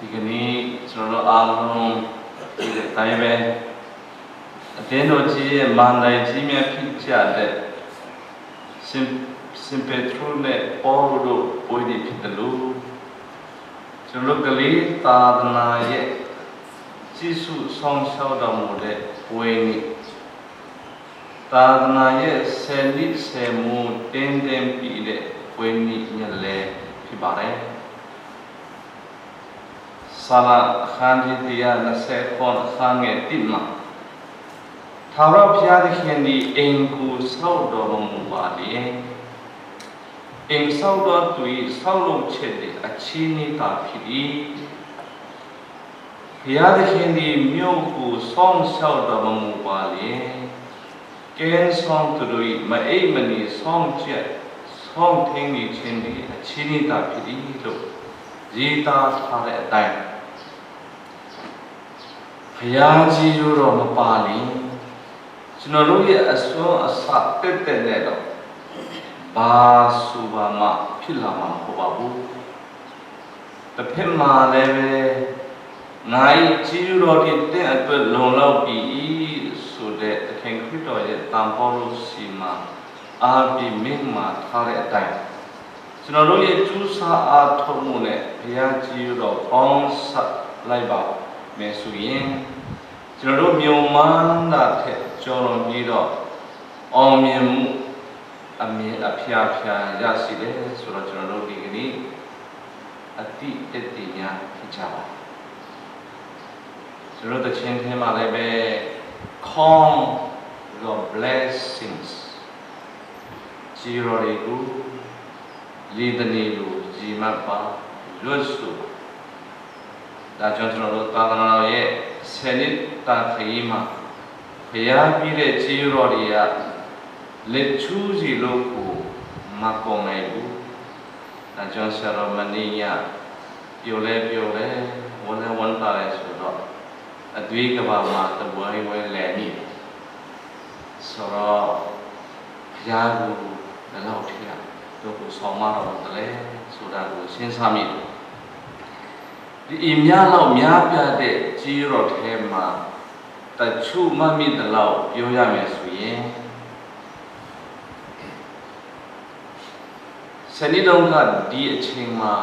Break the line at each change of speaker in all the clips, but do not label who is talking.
ဒီကနေ့ကျွန်တော်တို့အားလုံးဒီတိုင်းပဲအတင်းတော်ကြီးရဲ့မန္တလေးကြီးမြတ်ဖြစ်ကြတဲ့စင်ပက်ထရိုနဲ့ပေါ်လို့ပွဲဒီဖြစ်တယ်လို့ကျွန်တော်ကလေးသာသနာရဲ့ကြီးစုဆောင်ရှောက်တော်မူတဲ့ပွဲនេះသာသနာရဲ့ဆယ်နှစ်ဆယ်မှုတင်းတင်းပြီးတဲ့ပွဲនេះညလည်းဖြစ်ပါတယ်ဆာလာခန်းကြီးတရား20ခွန်ခန်းငယ်1မှာထာဝရဘုရားသခင်သည်အင်ကူဆောက်တော်မူပါလေအင်ဆောက်တော်သူ၏ဆောက်လုပ်ချက်သည်အချင်းနေတာဖြစ်၏ဘုရားသခင်သည်မြို့ကိုဆောင်းရှောက်တော်မူပါလေကဲဆောင်သူတို့၏မအိပ်မနေဆောင်းချက်ဆောင်းထင်းနေခြင်းသည်အချင်းနေတာဖြစ်၏လို့ရေးသားထားတဲ့အတိုင်းဘုရားကြီးရိုးတော်မပါလေကျွန်တော်တို့ရဲ့အစွမ်းအစတက်တက်နဲ့တော့ဘာစုဘာမှဖြစ်လာမှာမဟုတ်ပါဘူးတစ်ဖက်မှာလည်းပဲနိုင်ကြီးရိုးတော်တဲ့အတွက်လုံလောက်ပြီးဆိုတဲ့သခင်ခရစ်တော်ရဲ့တန်ဖိုးလို့စီမှာအာပြီးမင်းမှာထားတဲ့အတိုင်းကျွန်တော်တို့ရဲ့ကျူးစာအားထုတ်မှုနဲ့ဘုရားကြီးရိုးတော်ပေါင်းဆက်လိုက်ပါမယ်ဆိုရင်ကျွန်တော်တို့မြုံမှန်းတာထက်ကျော်လွန်ပြီးတော့အောင်မြင်မှုအမြင်အဖျားဖျားရရှိတယ်ဆိုတော့ကျွန်တော်တို့ဒီကနေ့အတိတ်တည်များဖြစ်ကြပါကျွန်တော်တို့တခြင်းထဲမှာလည်းပဲ count your blessings ကြီးရော်တွေကိုလေတနေလို့ကြီးမှတ်ပါလွတ်စုဒါကြောင့်ကျွန်တော်တို့သာသနာတော်ရဲ့ဆယ်နှစ်တာခရီးမှာဘုရားပြည့်တဲ့ခြေတော်တွေကလက်ချူးစီလို့ကိုမကုန်နိုင်ဘူးဒါကြောင့်ဆရာတော်မဏိယပြောလဲဝန်တာလဲဆိုတော့အသွေးကဘာမှာတပွားဝဲလဲနေဆိုတော့ဘုရားကိုလည်းတော့ထရတို့ကိုဆောင်မတော်တယ်ဆိုတာကိုစဉ်းစားမိတယ်ဒီအများလောက်များပြတဲ့ကြီးရော့ထဲမှာတချို့မမိတလောက်ပြောရမယ်ဆိုရင်စနေတုန်းကဒီအချိန်မှာ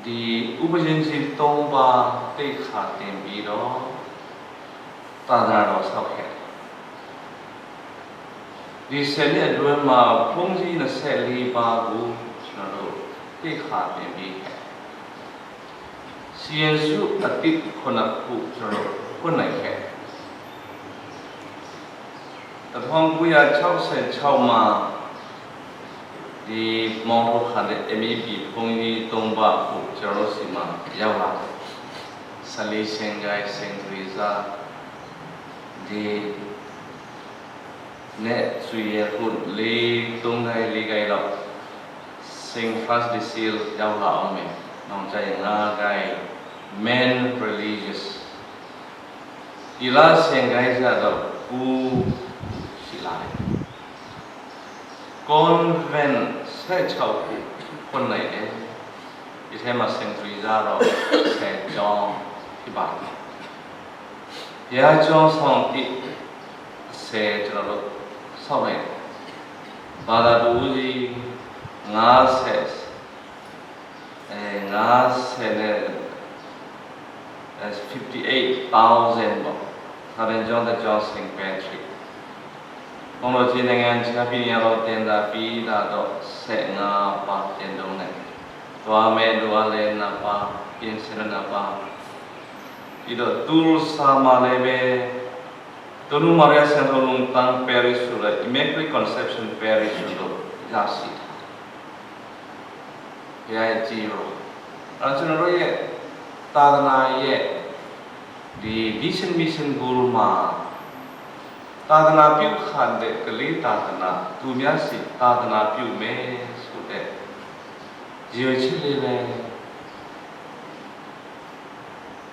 ဒီဥပရှင်စီ3ပါးတိတ်ခါတင်ပြီးတော့သာသနာတော်ဆောက်ခဲ့ဒီစနေအတွင်းမှာဖုံးကြီး24ပါးကိုကျွန်တော်တို့တိတ်ခါတင်ပြီးစီရင်စုအတိတ်ခုနခုကျွန်တော်ခုနိုင်ခဲ့1966မှာဒီမောင်တို့ခါတဲ့ MEP ဘုံကြီး3ပါးကိုကျွန်တော်စီမှာရောက်လာတယ်ဆလီစင်ဂိုင်စင်ဂရီဇာဒီနဲ့ဆွေရခု3ခိုင်လောက်စင်ဖတ်ဒီဆီလ်ရောက်လာအောင်မယ်နောင်ကြရင်5ခိုင် men religious ဒီလားစင်ဂိုင်ဇာတော့ဦးရှိလာတယ် convent 16ခုဖွင့်လိုက်တယ်ဒီထဲမှာစင်ထရီဇာတော့10ကျောင်းဖြစ်ပါတယ်ဘုရားကျောင်းဆောင်တိ10ကျွန်တော်တို့ဆောက်လိုက်ဘာသာတူကြီး50နဲ့that's 58,000 ပေါ့ဒါရင်ကျောင်းတဲ့ကျောင်းစင်ပန်ထရီဘုံတော်ကြီးနိုင်ငံချာပြည်နယ်တော်တင်တာပြီးတာတော့15ပါးတင်တော့တယ်သွားမယ်လိုအပ်လဲနပါပြင်စရနပါပြီးတော့တူဆာမာလည်းပဲတူနူမာရီဆန်တော်လုံးတန်ပဲရစ်ဆိုတဲ့ Immaculate Conception Parish လို့ရရှိတယ်ရဲ့ကြီးရောကျွန်တော်တို့ရဲ့သာသနာရဲ့ဒီ mission goal မှာသာသနာပြုခံတဲ့ကလေးသာသနာသူများစီသာသနာပြုမယ်ဆိုတဲ့ရည်ရွယ်ချက်လေးပဲ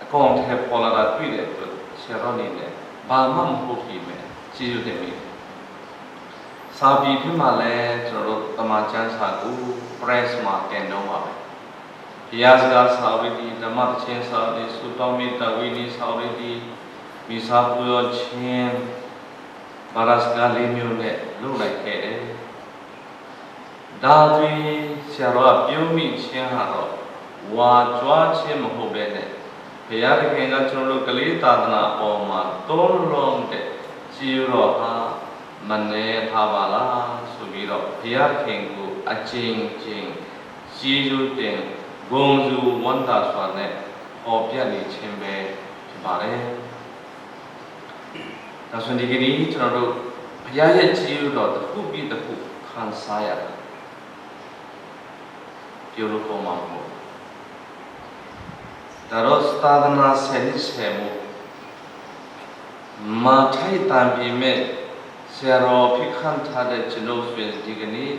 အကောင်ထဲပေါ်လာတာတွေ့တဲ့အတွက်ဆရာတော်နေနဲ့ဘာမှမဟုတ်ပြီမယ်ကြည့်ရတဲ့မိစာပေဖြစ်မှလည်းကျွန်တော်တို့တမန်ကျမ်းစာကို press မှာတင်တော့ပါပဲ Piyasga Sauridi, Damat Chen Saudi, Supami Tawini Sauridi, Misapuyo Chen, Barasga Limune, look like Kede. Dadri, Sierra, Pumi Chen Haro, Wa Jua Chen Hobene, Piyaka Cholo Kalita, Oma, Don Long de, Zero Ha, Mane Havala, Subiro, Piyakingu, Ajing Jing, Jiu Ding. ဂုံစုဝန္တာစွာနဲ့ဟောပြနေခြင်းပဲဖြစ်ပါတယ်။ဒါဆိုဒီကနေ့ကျွန်တော်တို့ဘုရားရဲ့ကြည်ဥတော်တစ်ခုပြီးတစ်ခုခံစားရတာပြောလို့ကောင်းမှာမဟုတ်။ဒါတော့သာသနာဆယ်နှစ်ဆယ်မှုမာထိုက်တန်ပြီမဲ့ဆရာတော်ဖိခန့်ထားတဲ့ကျွန်ုပ်ဆိုဒီကနေ့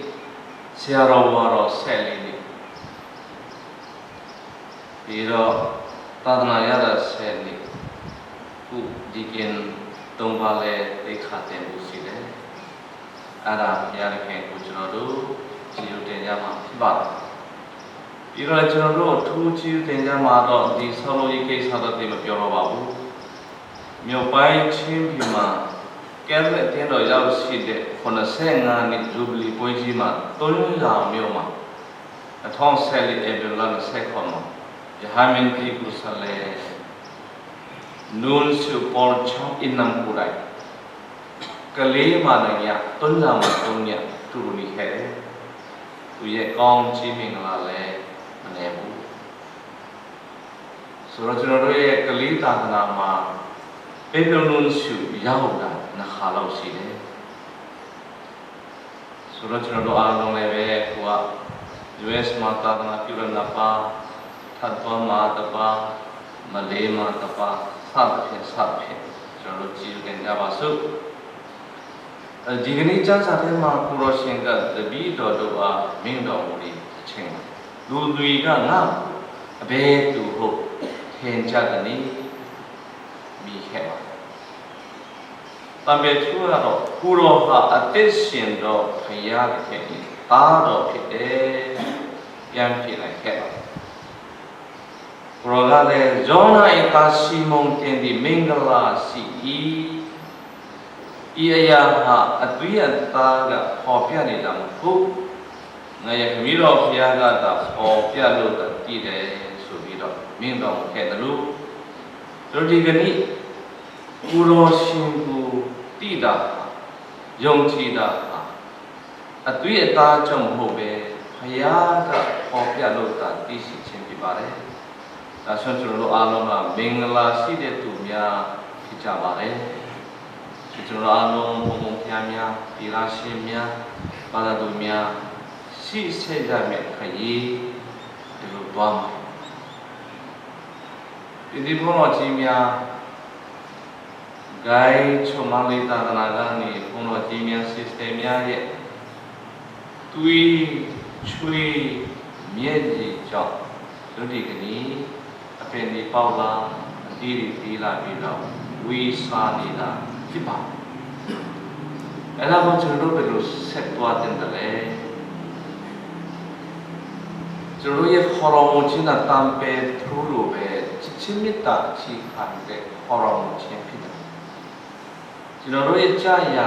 ဆရာတော်ကတော့ဆက်လေးနေပြီးတော့သာသနာရတဲ့ဆယ်နှစ်ခုဒီကင်သုံးပါးလဲသိခါတင်မှုရှိတယ်အဲ့ဒါဘုရားခင်ကိုကျွန်တော်တို့ကြည်ယူတင်ကြမှာဖြစ်ပါတယ်ပြီးတော့ကျွန်တော်တို့ထူးကြည်ယူတင်ကြမှာတော့ဒီဆောင်းလို့ရေးကိစ္စတော့သိမပြောတော့ပါဘူးမြို့ပိုင်းချင်းပြည်မှာကဲတဲ့တင်းတော်ရောက်ရှိတဲ့95နှစ်ဂျူဘလီပွဲကြီးမှာ300မြို့မှာ2014ဧပြီလ29မှာYahamin di kusale nun support chong inam kurai kali mananya tunja matunya turuni khere tuye kong chi mingla le mane bu soကျွန်တော်တို့ရဲ့ကလေးသာသနာမှာပေပြုံnun su ရောက်တာနှစ်ခါလောက်ရှိတယ်ဆိုတော့ကျွန်တော်တို့အားလုံးလည်းပဲကိုက US မှာသာသနာပြုရနာပါTatwa Tapa, Malema Tapa, Sabhe,ကျွန်တော်ကြည့်ကြကြပါစို့ဒီကနေ့ကျမ်းစာထဲမှာကိုရောရှင်ကတပည့်တော်တို့အားမင်းတော်မူ၏အချင်းလူတွေကငါအဘယ်သူဟုတ်ထင်ကြသည်မိခဲ့ပါတံပေသူကတော့ကိုရောဟာအသက်ရှင်တော်ဖရာခဲ့၏သားတော်ဖြစ်တယ်ပြန်ဖြစ်လိုက်ခဲ့ပါProgale zona ita simong tendi mingala si iya ha atuya taga hopya ni dam hu ngaya kemiro pya ga ta hopya lo ta ti de so bi do ming dong khe da lu so di gani uro shin ku ti da yong chi da atuya ta chom ho be phaya ga hopya lo ta ti si chin pi ba deဒါဆိုကျွန်တော်တို့အားလုံးကမင်္ဂလာရှိတဲ့သူများဖြစ်ကြပါတယ်ကျွန်တော်အားလုံးဘုံဘုံဖျားများဒီလာရှင်များဘာသာသူများရှိဆက်ကြမဲ့ခရီးဒီလိုသွားမှာဒီဘုံတော်ကြီးများဂိုင်းချုံမလေးသာသနာကနေဘုံတော်ကြီးများ system များရဲ့တွေးချွေးမြဲကြီးကြောင့်ဒုတိယနေ့အပင်ဒီပေါက်လာအတီးတီးလာပြီးတော့ဝီစာနေတာဖြစ်ပါအဲ့ဒါကိုကျွန်တော်တို့ဘယ်လိုဆက်သွားတင်တယ်လဲကျွန်တော်ရဲ့ခေါ်တော်မူခြင်းနဲ့တံပေထူးလို့ပဲချင်းမြတ်တာချီခံတဲ့ခေါ်တော်မူခြင်းဖြစ်တယ်ကျွန်တော်တို့ရဲ့ကြာရ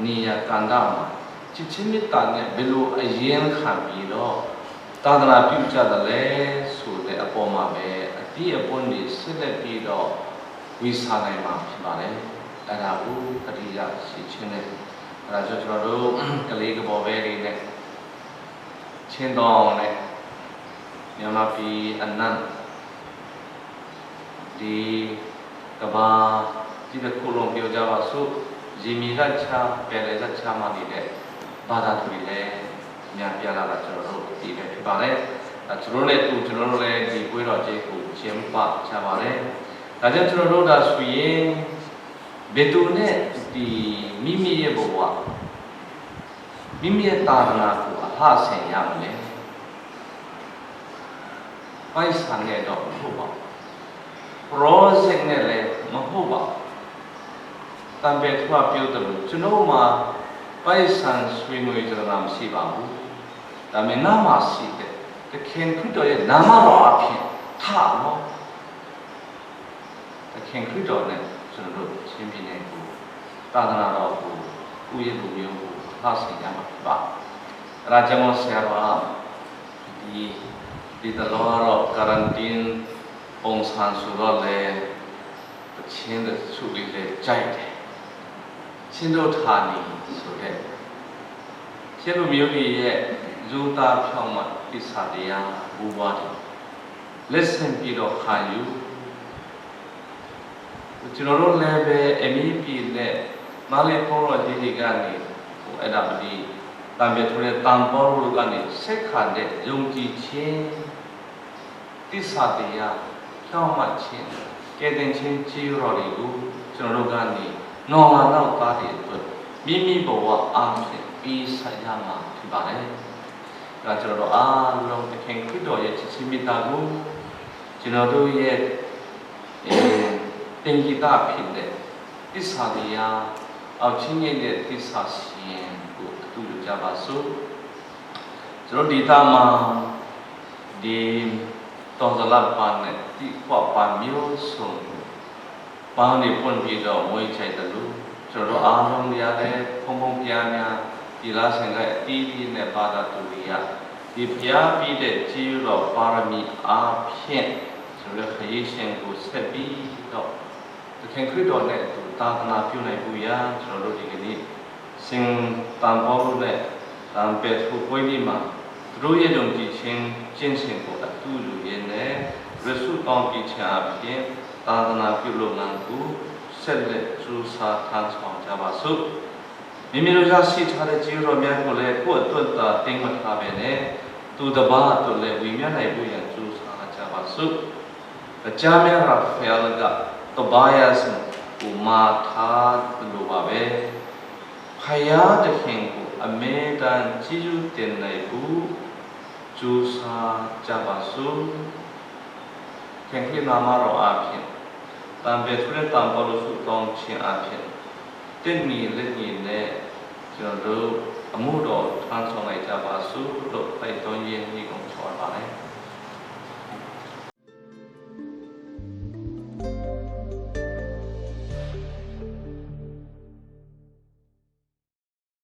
နေရကန္တာမှာချင်းမြတ်တာနဲ့ဘယ်လိုအရင်ခံပြီးတော့သာသနာပြုကြတယ်လဲဆိုတဲ့အပေါ်မှာပဲအတိအပွန်းတွေဆက်လက်ပြီးတော့ဝိစာနိုင်မှာဖြစ်ပါတယ်အဲ့ဒါကိုတတိယရှိခြင်းနဲ့အဲ့ဒါကြောင့်ကျွန်တော်တို့ကလေးကပေါ်ပဲလေးနဲ့ချင်းတော်နဲ့မြန်မာပြည်အနန္တဒီကဘာဒီဘက်ကိုလုံးပြောကြပါစို့ရေမီကချာပယ်လေကချာမှနေတဲ့ဘာသာတွေလည်းများပြလာတာကျွန်တော်တို့ဒီပဲဖြစ်ပါတယ်ကျွန်တော်လည်းကျွန်တော်တို့လည်းဒီပွဲတော်ကြီးကိုကျင်းပကြပါတယ်ဒါကြောင့်ကျွန်တော်တို့ဒါဆိုရင်ဘယ်သူနဲ့ဒီမိမိရဲ့ဘဝမိမိရဲ့တာနာကိုအဟဆင်ရမလဲပိုက်ဆံနဲ့တော့မဟုတ်ပါဘူး project နဲ့လည်းမဟုတ်ပါဘူးတံပေထွားပြောတယ်လို့ကျွန်တော်မှာပိုက်ဆံဆွေးနွေးကြတာမရှိပါဘူးဒါပေမဲ့နာမရှိတဲ့ တခင်ခရစ်တော်ရဲ့နာမတော်အဖြစ်ထလို့တခင်ခရစ်တော်နဲ့ကျွန်တော်တို့ချင်းပြနေကိုသာသနာတော်ကိုဥယျာဉ်လူမျိုးကိုလှဆင်ကြမှာဖြစ်ပါအဲဒါကြောင့်ဆရာတော်ဒီတလောကတော့ကာရန်တင်းပုံစံဆိုတော့လေချင်းတဲ့သူလေးလေကြိုက်တယ်ချင်းတို့ဌာနီဆိုတဲ့ချင်းလူမျိုးကြီးရဲ့ဇူတာဖြောင်းမှပစ္စတရားဘူဝါတယ်လက်ဆင့်ပြီးတော့ခံယူကျွန်တော်တို့လည်းပဲအမီးပြည်နဲ့မလေးပေါ်တော်ကြီးကနေဟိုအဲ့ဒါပတိတံပေထိုးတဲ့တံပေါ်တို့ကနေဆက်ခံတဲ့ယုံကြည်ခြင်းပစ္စတရားဖြောင်းမှခြင်းကဲတင်ခြင်းကြီးတော်တွေကိုကျွန်တော်တို့ကနေနော်လာတော့သားတွေအတွက်မိမိဘဝအားဖြင့်ပြီးဆက်ရမှာဖြစ်ပါတယ်။ဒါကျွန်တော်တို့အားလုံးသခင်ခရစ်တော်ရဲ့ချစ်ခြင်းမေတ္တာကိုကျွန်တော်တို့ရဲ့တင်ကြည်တာဖြစ်တဲ့သစ္စာတရားအောက်ချင်းရဲ့သစ္စာရှင်ကိုအတူတူကြပါစို့။ကျွန်တော်ဒီသားမှာဒီတော်စလပ်ပါနဲ့ဒီပွားပါမျိုးစုံပေါင်းနေပွင့်ပြီးတော့ဝိချိုက်တယ်လို့ကျွန်တော်အားလုံးရတဲ့ဖုံဖုံပြားများဒီလားဆိုင်ကအတီးတီးနဲ့ပါတာတူရဒီဖျားပြီးတဲ့ကြီးတော်ပါရမီအားဖြင့်ဆိုတဲ့ခရီးရှင်ကိုဆက်ပြီးတော့သခင်ခရစ်တော်နဲ့သူသာသနာပြုနိုင်ဖို့ရာကျွန်တော်တို့ဒီကနေ့စင်တန်ပေါ်လို့နဲ့တန်ပေထူပွင့်ဒီမှာသူတို့ရဲ့ယုံကြည်ခြင်းကျင့်စဉ်ကိုအတူတူရင်းနဲ့ရစုတောင်းပြီးချာဖြင့်သာသနာပြုလုပ်ငန်းကိုဆက်လက်စူးစမ်းထမ်းဆောင်ကြပါစို့မိမိတို့ရရှိထားတဲ့ကျေးဇူးတော်များကိုလည်းကိုယ့်အတွက်သာတင်မထားပဲနဲ့သူတစ်ပါးအတွက်လည်းဝိမြတ်နိုင်ဖို့ရန်စူးစမ်းကြပါစို့အကြမ်းများရာဖဲလကတဘာယာစဥမာထားလို့ပါပဲဖယားတခင်ကိုအမေတန်ကျေးဇူးတင်နိုင်ဖို့စူးစမ်းကြပါစို့ခင်ခင်နာမတော်အဖြစ်တံပေဆွေတံပေါ်လို့ဆုတောင်းခြင်းအဖြစ်တင့်မီလက်ညီနဲ့ကျွန်တော်တို့အမှုတော်ထမ်းဆောင်လိုက်ကြပါစို့လို့တိုက်တွန်းရင်းနှီးကုန်ချော်ပါတယ်